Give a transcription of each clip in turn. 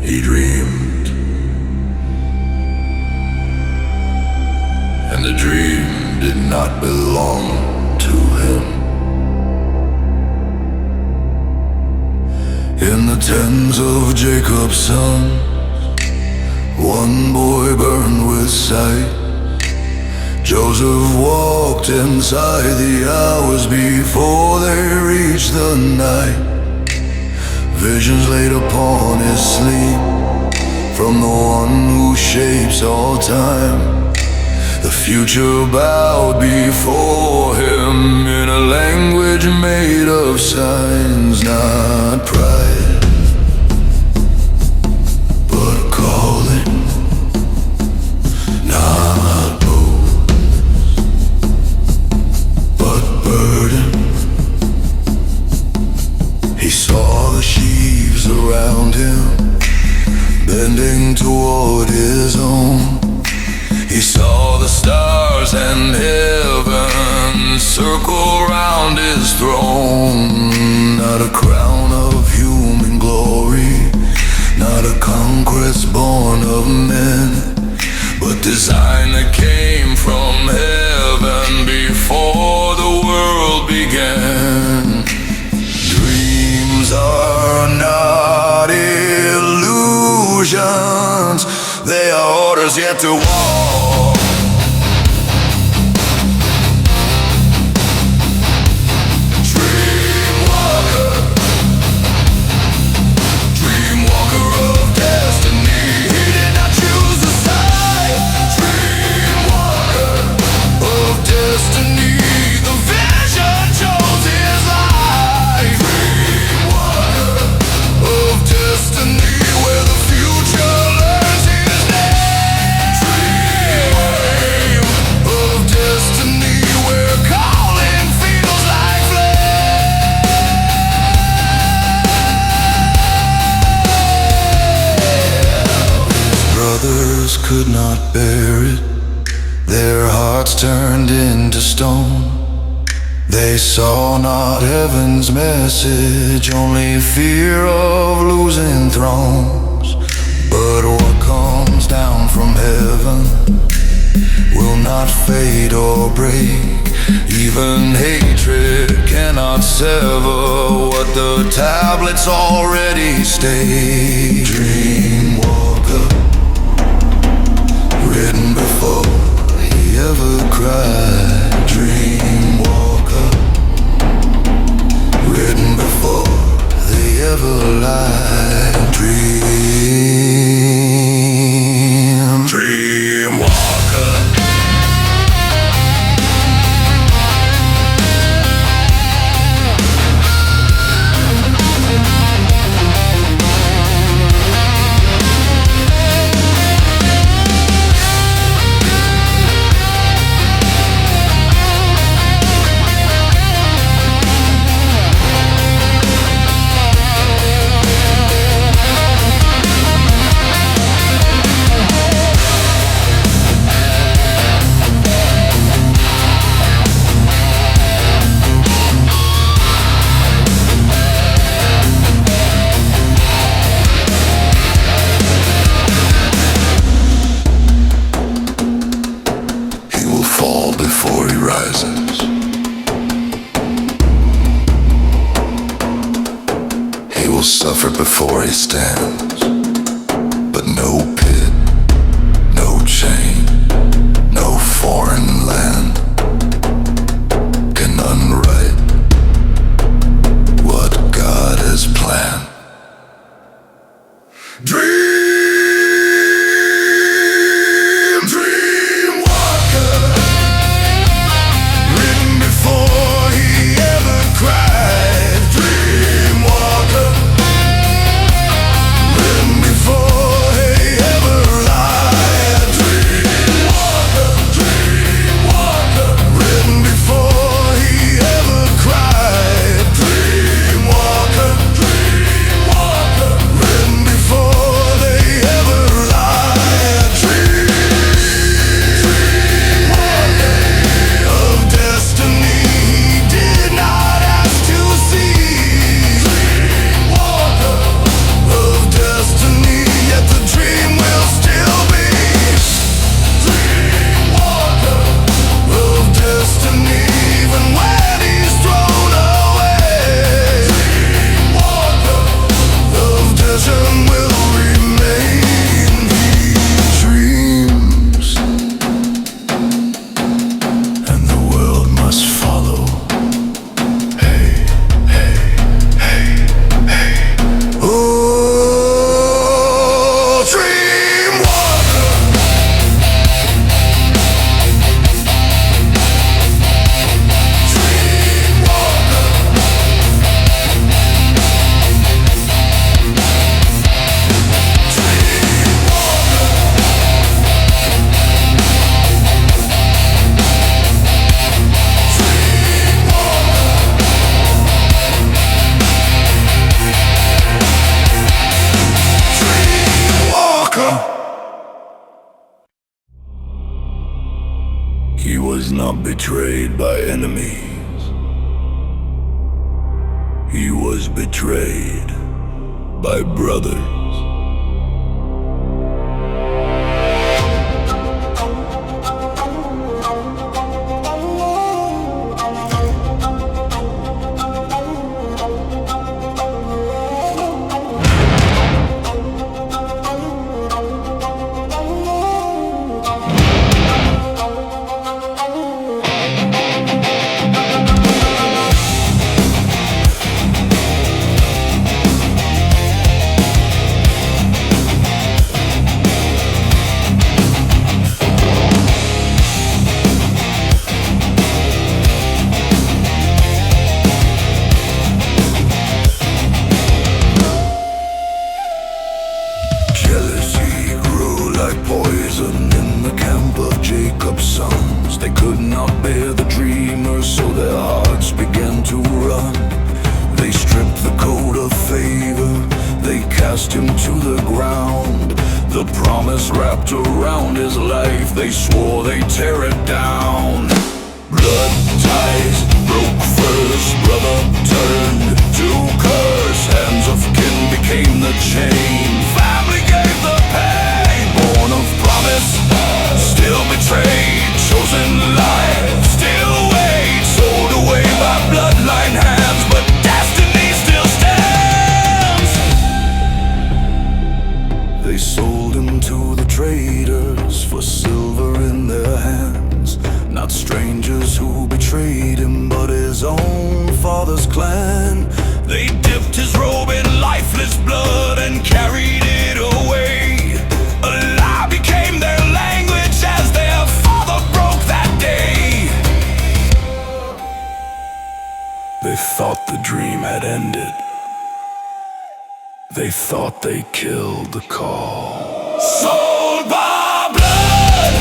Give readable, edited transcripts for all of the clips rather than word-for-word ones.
He dreamed, and the dream did not belong to him. In the tens of Jacob's sons, one boy burned with sight. Joseph walked inside the hours before they reached the night. Visions laid upon his sleep from the one who shapes all time. The future bowed before him in a language made of signs, not pride, but calling, not boast, but burden. He saw the sheaves around him bending toward his own. He saw the stars and heaven circle round his throne. Not a crown of human glory, not a conquest born of men, but design that came from heaven before the world began. Dreams are not illusions, they are orders yet to walk. Dream walker, dream walker of destiny. He did not choose a side. Dream walker of destiny. The vision chose his life. Dream walker of destiny, where the future learns his name. Dream of destiny, where calling feels like flame. His brothers could not bear it, their hearts turned into stone. They saw not heaven's message, only fear of losing thrones. But what comes down from heaven will not fade or break. Even hatred cannot sever what the tablets already state. Dream walker, written before he ever cried. Dream walker, written before they ever lied. Dream walker. Before he rises, he will suffer before he stands. But no pit, no chain, no foreign land can unwrite what God has planned. Cried, dream walker, written not betrayed by enemies. He was betrayed by brothers. Jacob's sons, they could not bear the dreamers, so their hearts began to run. They stripped the coat of favor, they cast him to the ground. The promise wrapped around his life, they swore they'd tear it down. Blood ties broke first, brother turned to curse. Hands of kin became the chain, family gave the pain. Born of promise, still betrayed, chosen life, still wait. Sold away by bloodline hands, but destiny still stands. They sold him to the traders for silver in their hands. Not strangers who betrayed him, but his own father's clan. They dipped his robe in lifeless blood and carried it away. A lie became their language as their father broke that day. They thought the dream had ended. They thought they killed the call. Sold by blood,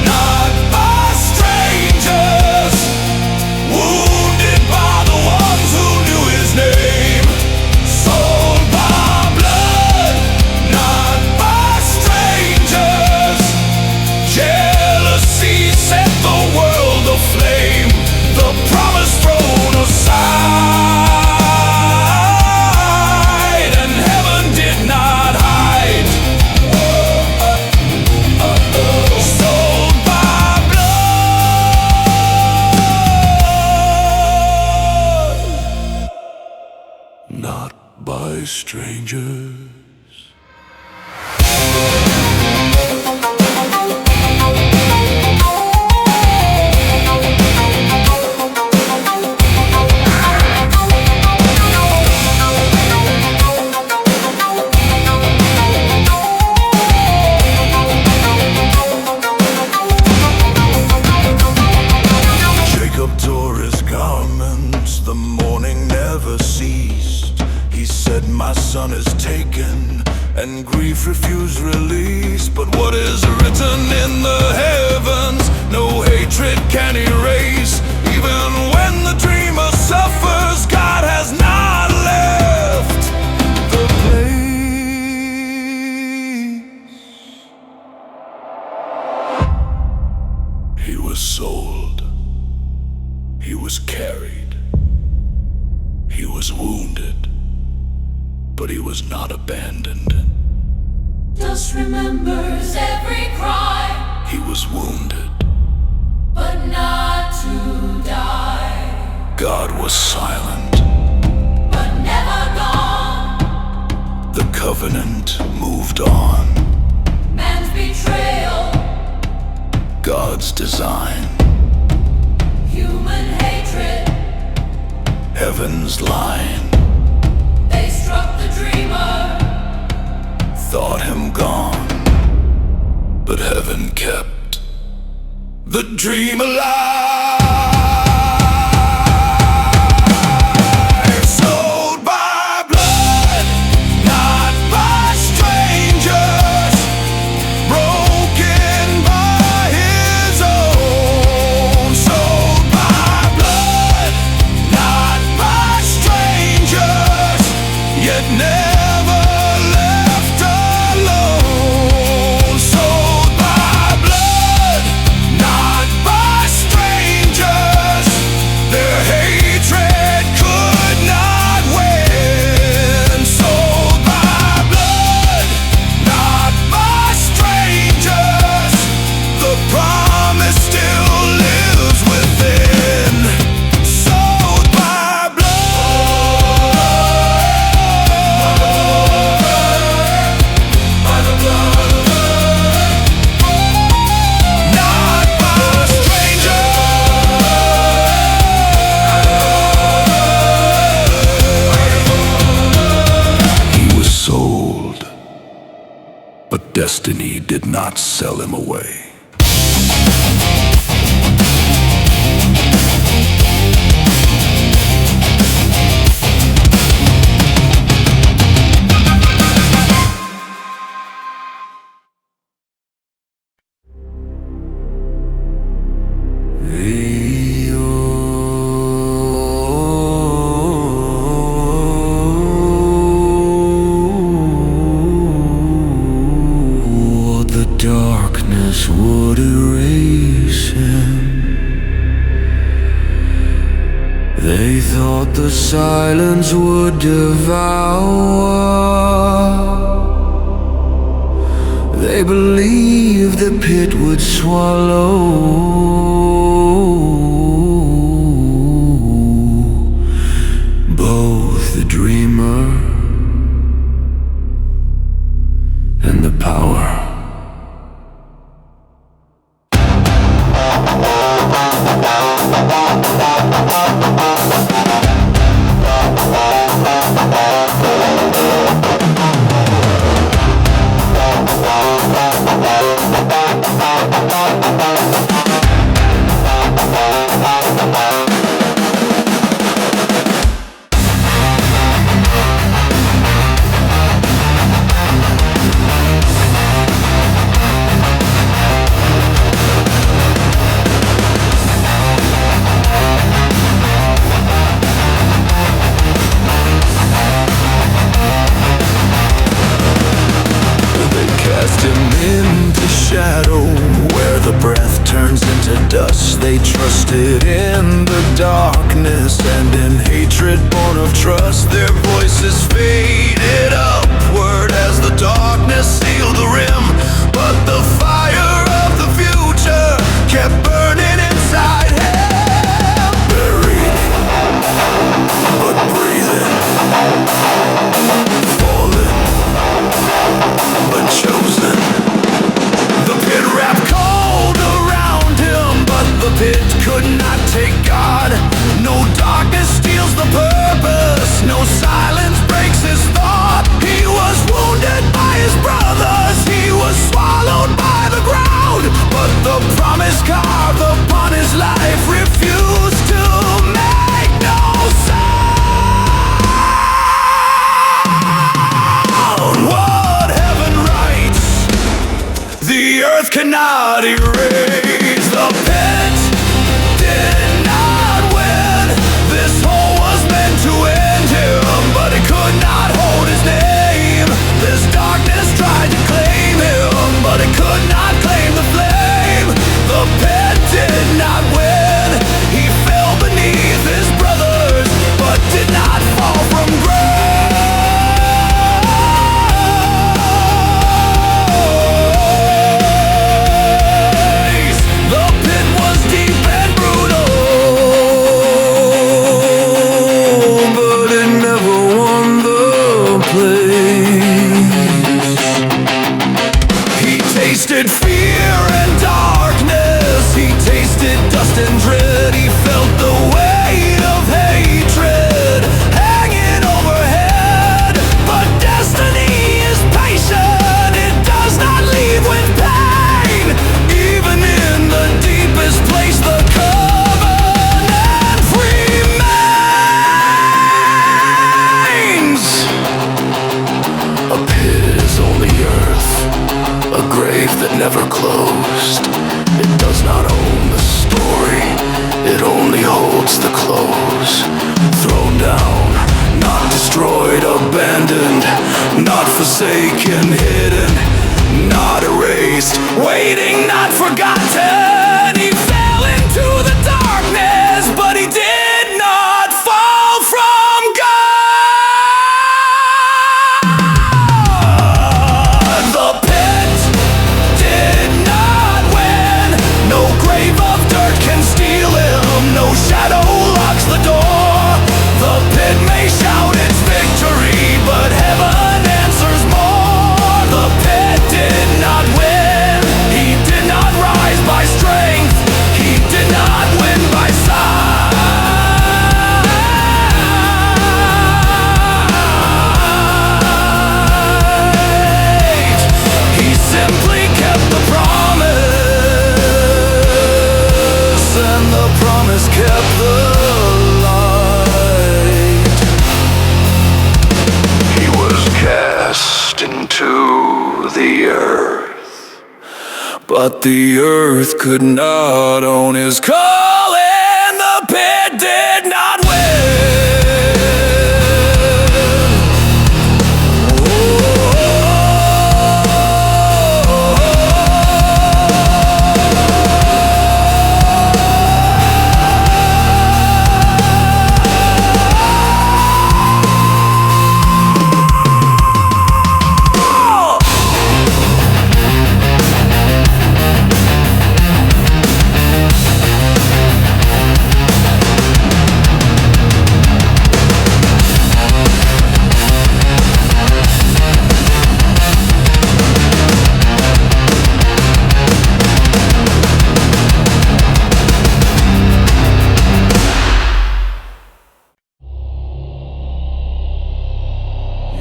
not by strangers. Wounded by the ones who knew his name. Sold by blood, not by strangers. Jealousy set the world aflame. The promise thrown aside, and heaven did not hide. Sold by blood, not by strangers. The mourning never ceased. He said, my son is taken, and grief refused release. But what is written in the heavens, no hatred can erase. Even when the dreamer suffers, God has not left the place. He was sold. He was carried. He was wounded, but he was not abandoned. Dust remembers every cry. He was wounded, but not to die. God was silent, but never gone. The covenant moved on. Man's betrayal, God's design. Human hatred, Heaven's line. They struck the dreamer, thought him gone, but heaven kept the dream alive. Sold by blood, not by strangers. Broken by his own. Sold by blood, not by strangers. Yet never left alone. Sold by blood, not by strangers. destiny did not sell him away. The darkness would erase him. They thought the silence would devour. They believed the pit would swallow both the dreamer and the power. Into shadow, where the breath turns into dust. They trusted in the darkness, and in hatred born of trust, their voices faded upward as the darkness sealed the rim. But the fire of the future kept burning inside him. Buried, but breathing. Fallen, but chosen. The pit wrapped cold around him, but the pit could not take God. No darkness steals the purpose, no silence breaks his thought. He was wounded by his brothers, he was swallowed by the ground. But the promise carved upon his life refused to make no sound. What heaven writes, the earth cannot erase. The pit did not win. This hole was meant to end him, but it could not hold his name. This darkness tried to claim him, but it could not claim the flame. The pit did not win. He fell beneath his brothers, but did not fall from grace. Tasted fear and darkness, he tasted dust and dread. He felt the weight of hatred hanging overhead. But destiny is patient, it does not leave with pain. Even in the deepest place, the covenant remains. A pit is only earth, a grave that never closed. It does not own the story, it only holds the close. Thrown down, not destroyed, abandoned, not forsaken, hidden, not erased, waiting, not forgotten. He fell into the darkness, but he did not fall from God. The pit did not win. No grave of dirt can steal him, no shadow locks the door. The pit may shout its victory, but heaven answers more. The pit did not win, he did not rise by strength. to the earth. But the earth could not own his call, and the pit did not win.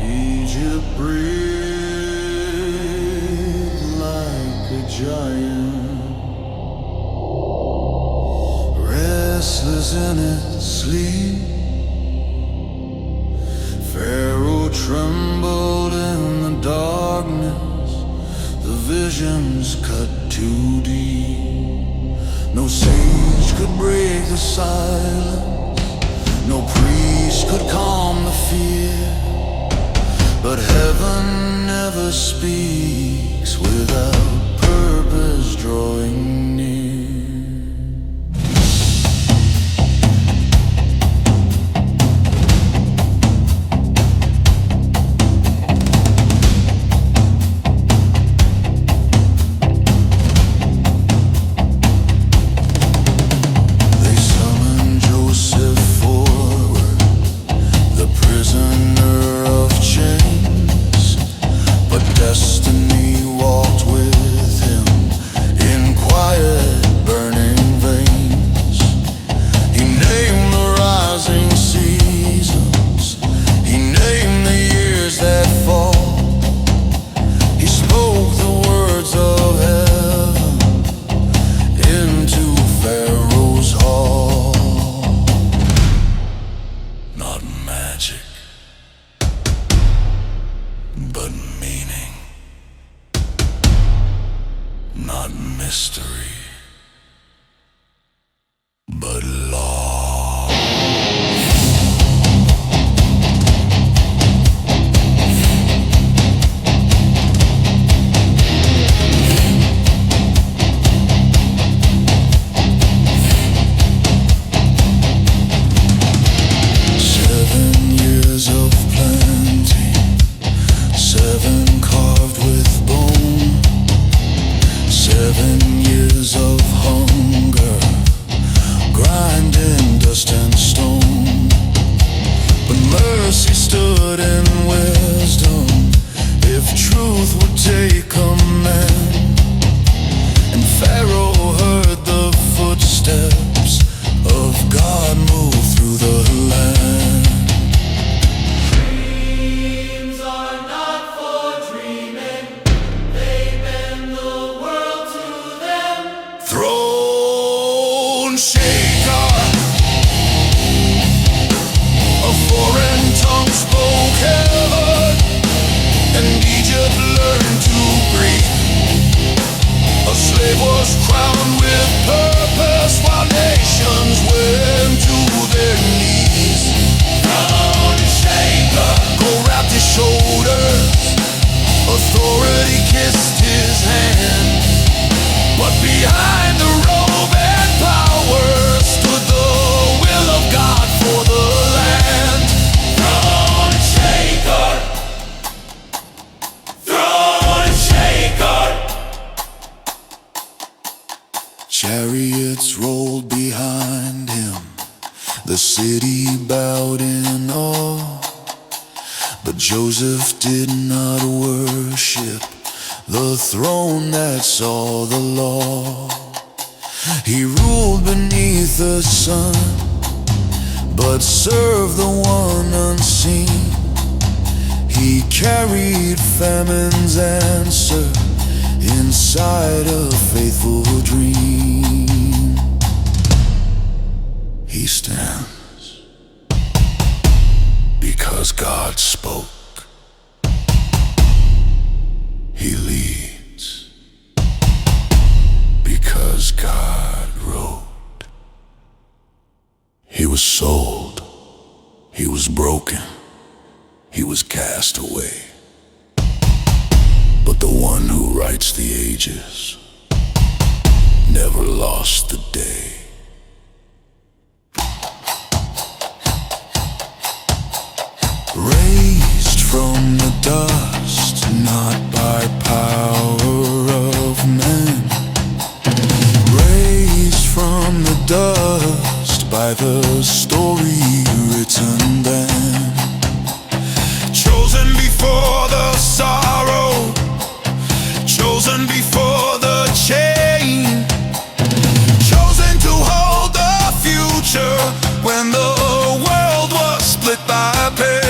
Egypt breathed like a giant, restless in its sleep. Pharaoh trembled in the darkness, the visions cut too deep. No sage could break the silence, no priest could calm the fear. But heaven never speaks without purpose drawing near. They summoned Joseph forward, the prisoner of chains. But destiny walked with him in quiet, burning veins. He named the rising seasons, he named the years that fall. He spoke the words of heaven into Pharaoh's hall. Not magic, but meaning. Not mystery, but law. Seven years of plenty, seven carved with bone. 7 years of hunger, grinding dust and stone. But mercy stood in wisdom, if truth would take command. And Pharaoh heard the footsteps of God move through the land. Dreams are not for dreaming, they bend the world to them. Throne shaker, a foreign tongue spoke heaven, and Egypt learned to breathe. A slave was crowned with purpose, while nations went to their knees. Throne shaker, Gold wrapped his shoulders, authority kissed his hand. But behind the robe and power stood the will of God for the land. throne shaker, throne shaker. Chariots rolled behind him, the city bowed in awe. But Joseph did not worship the throne that saw the law. He ruled beneath the sun, but served the one unseen. He carried famine's answer inside a faithful dream. He stands because God spoke. sold, he was broken, he was cast away. But the one who writes the ages never lost the day. Raised from the dust, not by power of man. Raised from the dust by the story written then. Chosen before the sorrow, chosen before the chain, chosen to hold the future when the world was split by pain.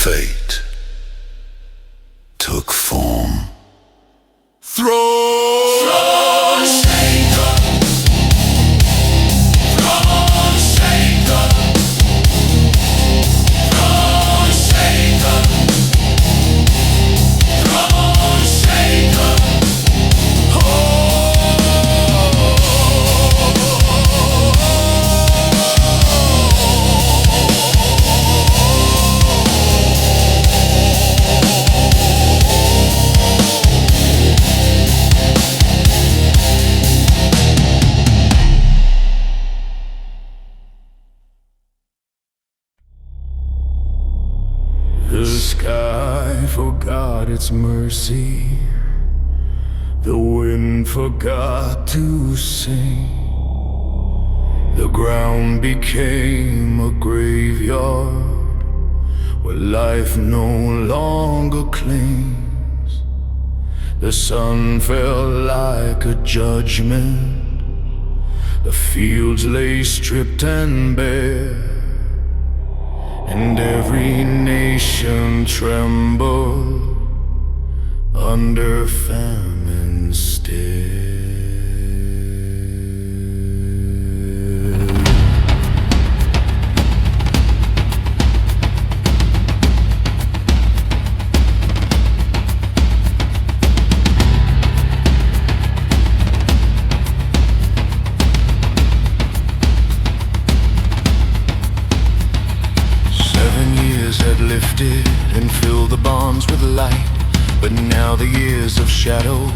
Fate took form. Throne shaker, throne shaker, throne shaker, throne shaker. The sky forgot its mercy, the wind forgot to sing. The ground became a graveyard where life no longer clings. The sun fell like a judgment, the fields lay stripped and bare, and every nation trembled under famine's stare. 7 years had lifted and filled the bonds with light, but now the years of shadow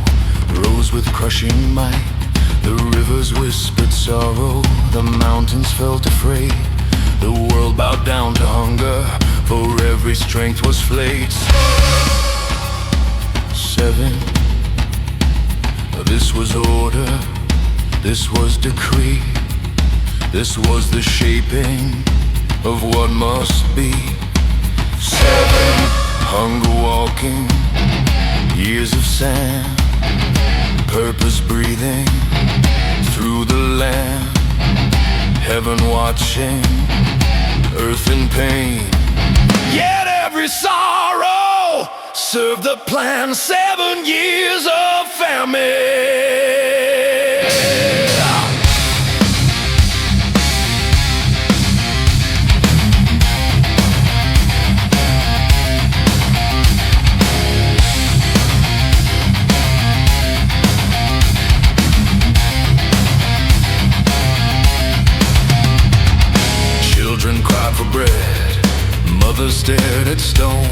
rose with crushing might. The rivers whispered sorrow, the mountains felt afraid. The world bowed down to hunger, for every strength was flayed. 7. This was order, this was decree, this was the shaping of what must be. 7. Hunger walking, years of sand, purpose breathing through the land. Heaven watching, earth in pain, yet every sorrow served the plan. 7 years of famine. Children cried for bread, mothers stared at stone,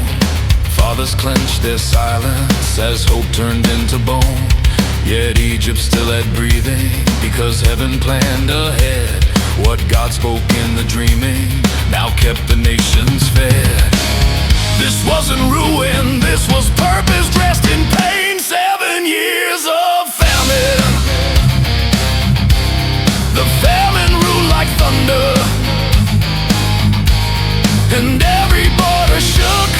fathers clenched their silence as hope turned into bone. Yet Egypt still had breathing, because heaven planned ahead. What God spoke in the dreaming now kept the nations fed. This wasn't ruin, this was purpose dressed in pain. 7 years of famine. The famine ruled like thunder, and every border shook.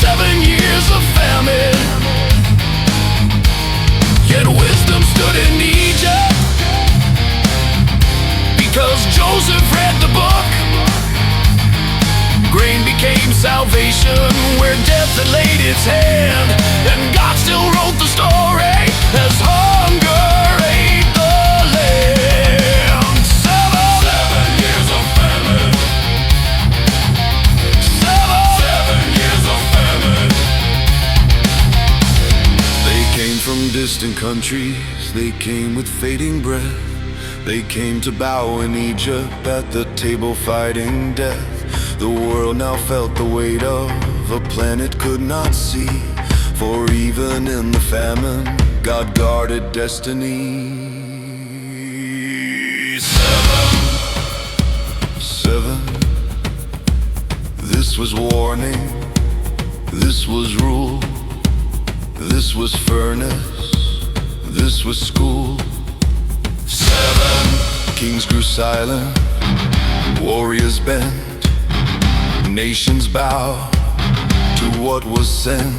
7 years of famine, yet wisdom stood in Egypt, salvation where death had laid its hand, and God still wrote the story as hunger ate the land. 7 years of famine. 7 years of famine. They came from distant countries, they came with fading breath. They came to bow in Egypt at the table fighting death. The world now felt the weight of a planet could not see, for even in the famine, God guarded destiny. 7. This was warning, this was rule, this was furnace, this was school. 7. Kings grew silent, warriors bent, nations bow to what was sent.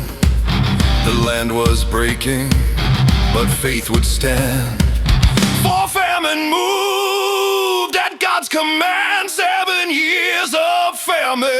The land was breaking, but faith would stand. For famine moved at God's command. 7 years of famine.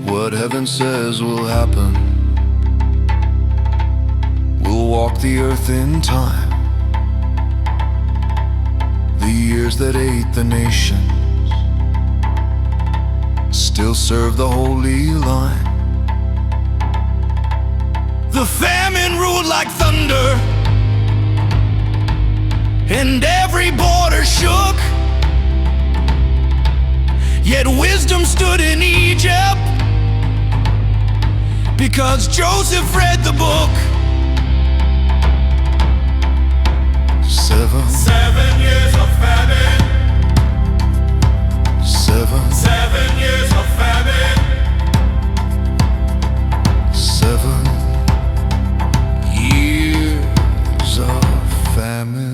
What heaven says will happen. We'll walk the earth in time. The years that ate the nations still serve the holy line. The famine ruled like thunder, and every border shook. Yet wisdom stood in Egypt, because Joseph read the book. 7 years of famine. 7 years of famine. 7 years of famine.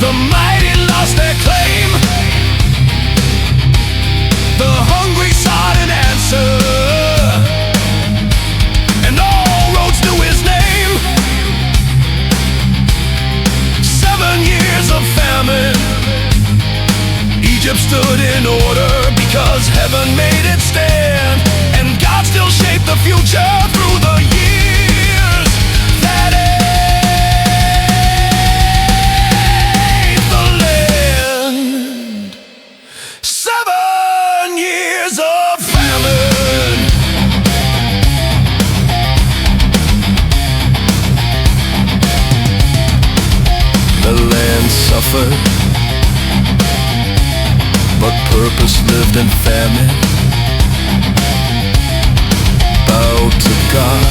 The mighty lost their claim. The hungry sought an answer, and all roads to his name. 7 years of famine. Egypt stood in order because heaven made it stand, and God still shaped the future through the years that suffered, but purpose lived in famine. Bow to God.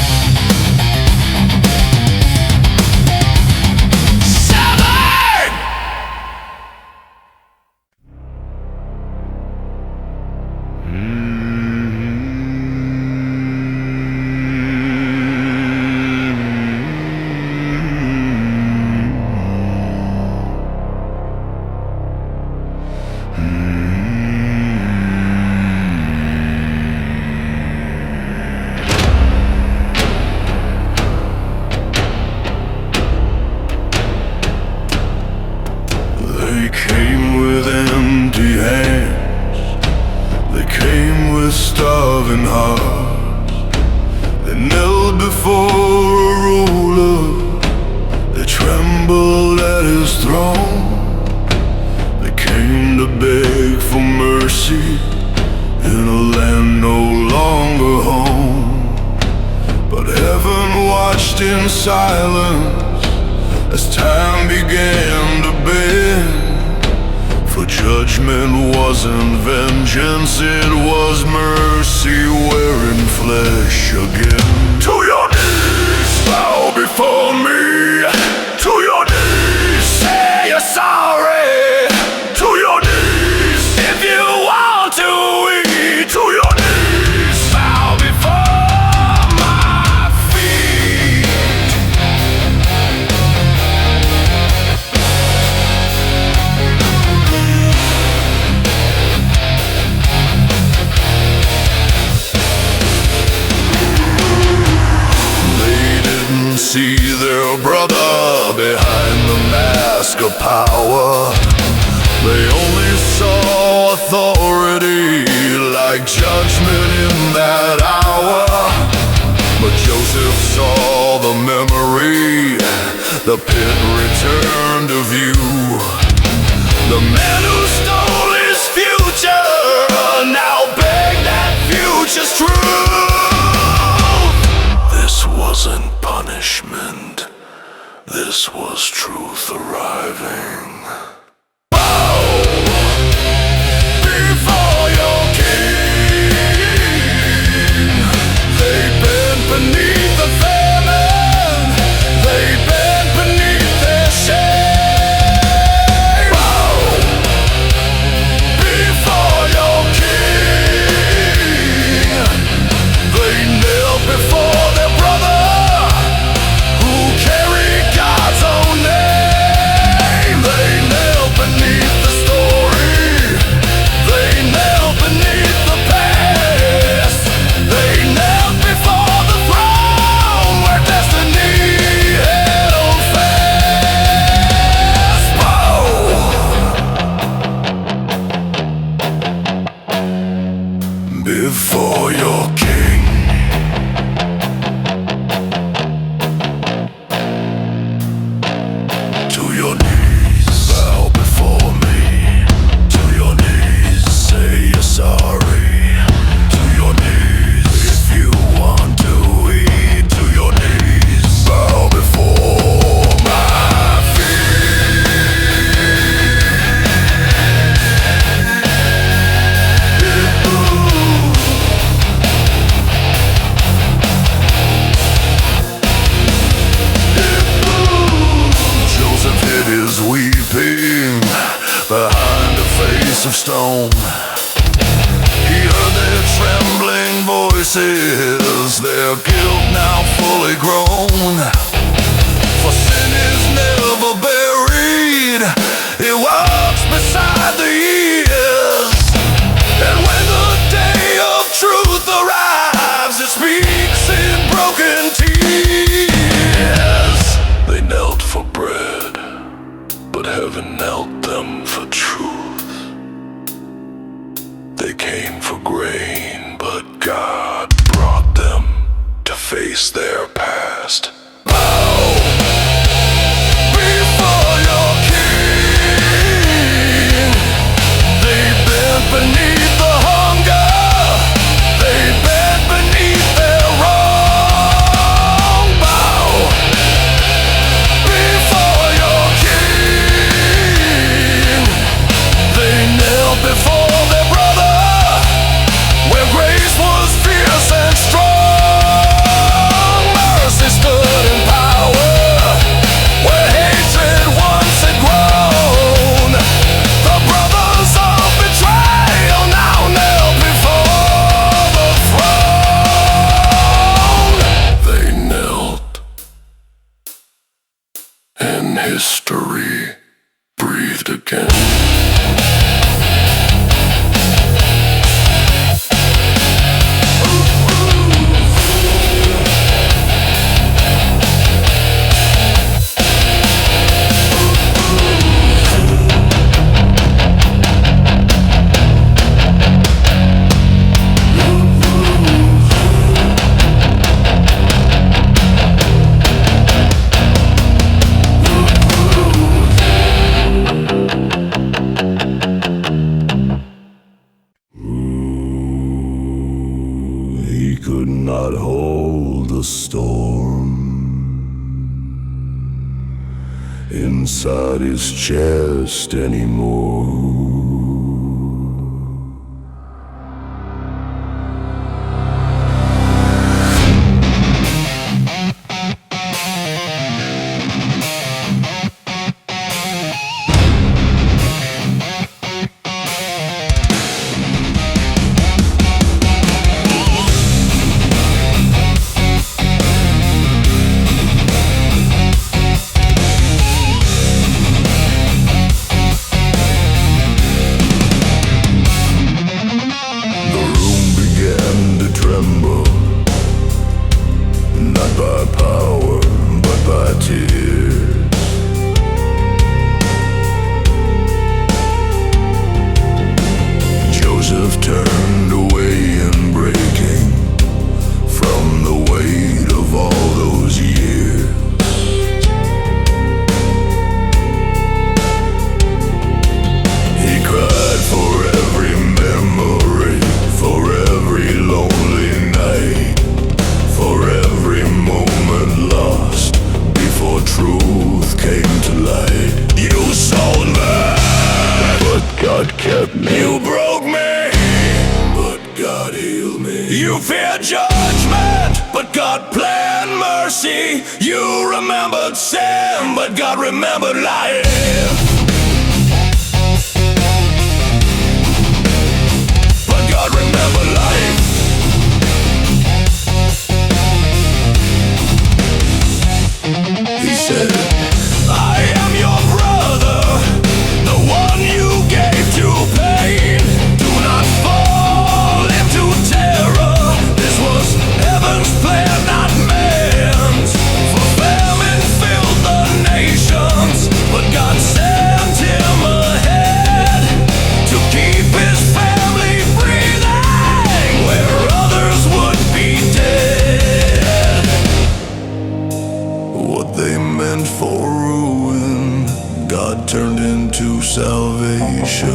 7 hearts that knelt before a ruler. They trembled at his throne. They came to beg for mercy in a land no longer home. But heaven watched in silence as time began to bend. For judgment wasn't vengeance, it was mercy wearing flesh again. To your knees, bow before me. To your knees, say you're sorry. To your knees, if you want to eat. To your knees, bow before my feet. See their brother behind the mask of power. They only saw authority like judgment in that hour. But Joseph saw the memory, the pit returned to view. The man who stole his future now begged that future's truth. This wasn't punishment, this was truth arriving. Bow before your king. They bent beneath the famine, they bent beneath their shame. Bow before your king. They knelt before their brother, before your king. To your knees, bow before me. To your knees, say you're sorry. To your knees, if you want to eat. To your knees, bow before my weeping behind a face of stone. He heard their trembling voices, their guilt now fully grown. For sin is never buried, it walks beside the years. And when the day of truth arrives, it speaks in broken tears. They knelt for bread, but heaven knelt them for truth. They came for grain, but God brought them to face their past. Bow before your king. They bent beneath the hunger, they bent beneath their wrong. Bow before your king. They knelt before their brother, where grace was fierce and strong. Mercy stood in power, where hatred once had grown. The brothers of betrayal now knelt before the throne. They knelt, and history breathed again. inside his chest anymore. Not by power, but by tears. Joseph turned away in breaking from the weight of all those years. He cried for every memory, for every lonely night, for every moment lost before truth came to light. You sold me, but God kept me. You broke me, but God healed me. You feared judgment, but God planned mercy. You remembered sin, but God remembered life. But God remembered life. He said, I am your brother, the one you gave to pain. Do not fall into terror. This was heaven's plan, not man's. For famine filled the nations, but God sent him ahead to keep his family breathing where others would be dead. What they meant for ruin, God turned into salvation.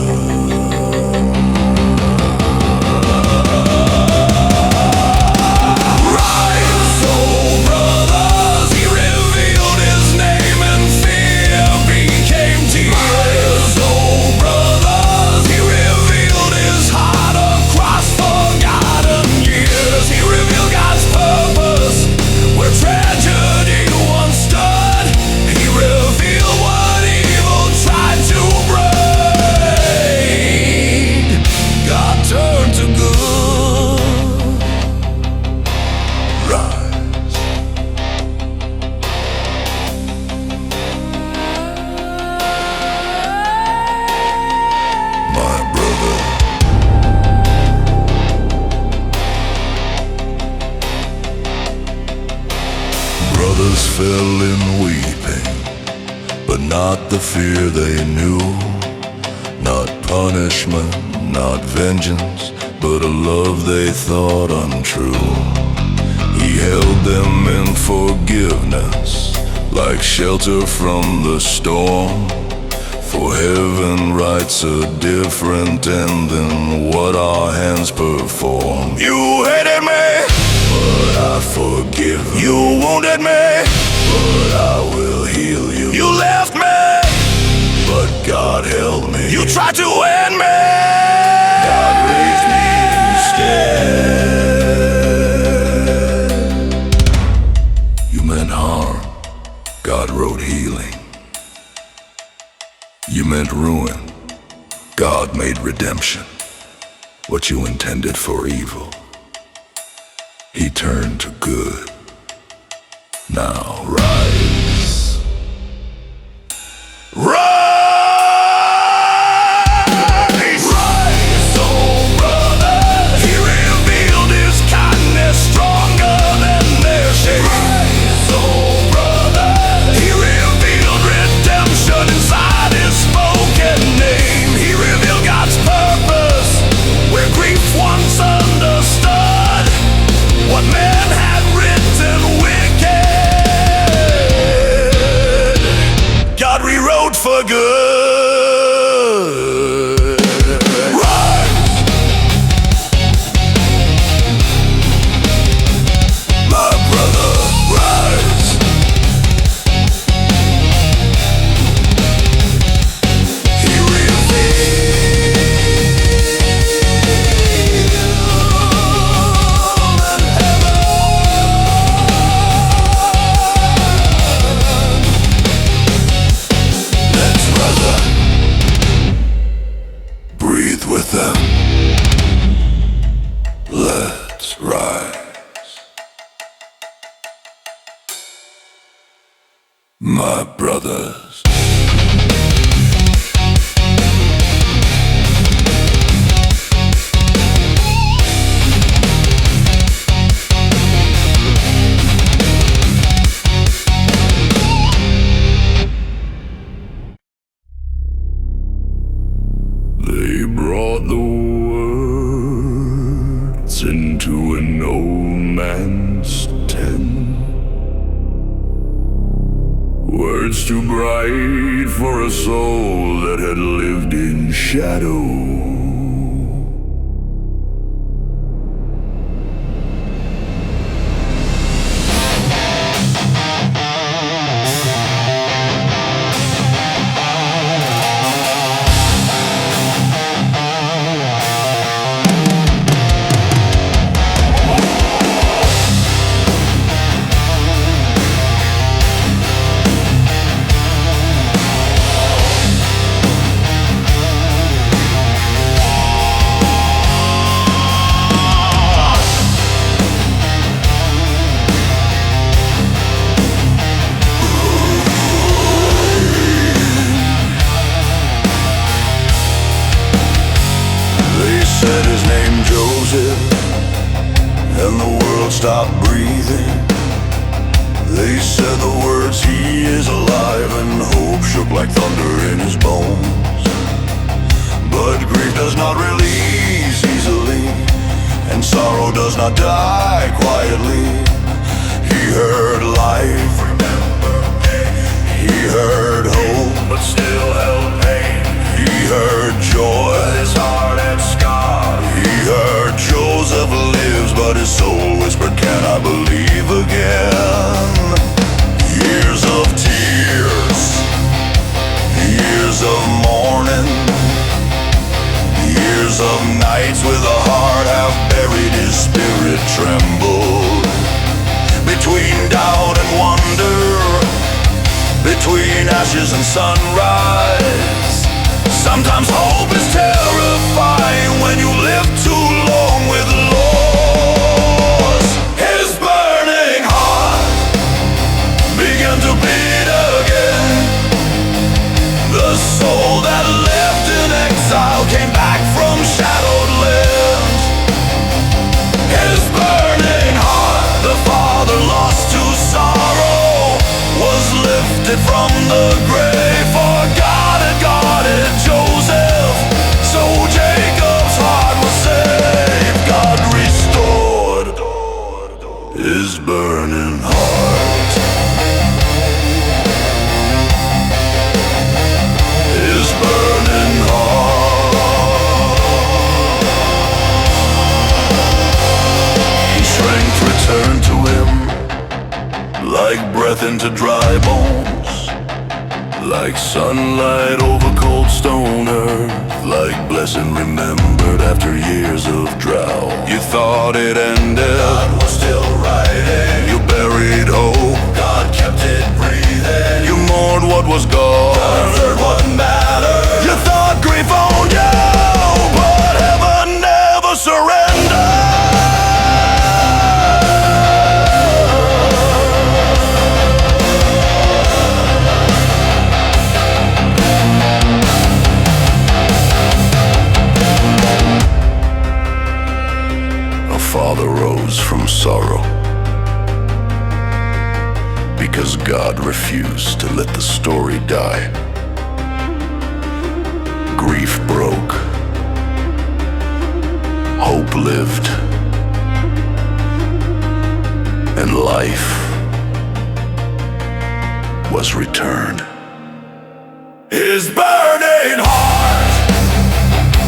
Rise, oh brothers, he revealed his name and fear became tears. Oh brothers, he revealed his heart across forgotten years. He revealed God's purpose where tragedy once stood. He revealed what evil tried to break. God turned to good. Rise. My brother. Brothers fell in weeping, but not the fear they knew. Not punishment, not vengeance, but a love they thought untrue. He held them in forgiveness, like shelter from the storm. For heaven writes a different end than what our hands perform. You hated me, but I forgive you. You wounded me, but I will heal you. You left me, but God held me. You tried to end me, God raised me instead. You meant harm, God wrote healing. You meant ruin, God made redemption. What you intended for evil, He turned to good. Now rise. Rise! Rise, oh brother. He revealed his kindness stronger than their shame. Rise, oh brother. He revealed redemption inside his spoken name. He revealed God's purpose where grief once understood. What man had written wicked, God rewrote for good. Rise, my brother, rise. brought the words into an old man's tent. Words too bright for a soul that had lived in shadow. Said his name Joseph, and the world stopped breathing. They said the words, he is alive, and hope shook like thunder in his bones. But grief does not release easily, and sorrow does not die quietly. He heard life, he heard hope, but still held pain. He heard joy, but his heart had scars. He heard Joseph lives, but his soul whispered, can I believe again? Years of tears, years of mourning, years of nights with a heart half buried, his spirit trembled. Between doubt and wonder, between ashes and sunrise. Sometimes hope is terrifying when you live too long with loss. His burning heart began to beat again. The soul that lived in exile came back from shadowed lands. His burning heart, the father lost to sorrow, was lifted from the grave. For God had guarded Joseph, so Jacob's heart was saved. God restored his burning heart. His burning heart. Strength returned to him like breath into dry bones, like sunlight over cold stone earth, like blessing remembered after years of drought. You thought it ended, God was still writing. You buried hope, God kept it breathing. You mourned what was gone, God heard what mattered. You thought grief owned you, but heaven never surrendered. Father rose from sorrow because God refused to let the story die. Grief broke, hope lived, and life was returned. His burning heart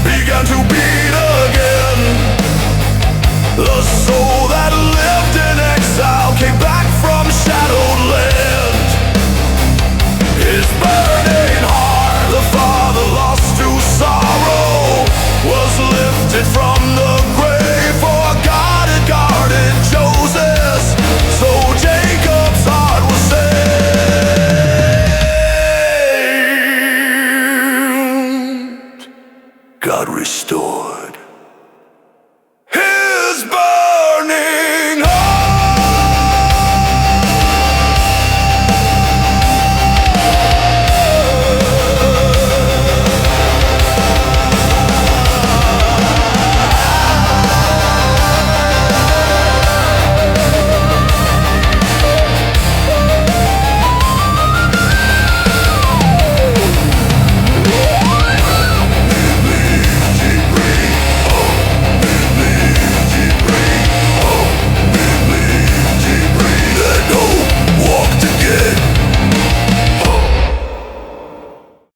began to beat again. The soul that lived in exile came back from shadowed land. His burning heart, the father lost to sorrow, was lifted from the grave. For God had guarded Joseph, so Jacob's heart was saved. God restored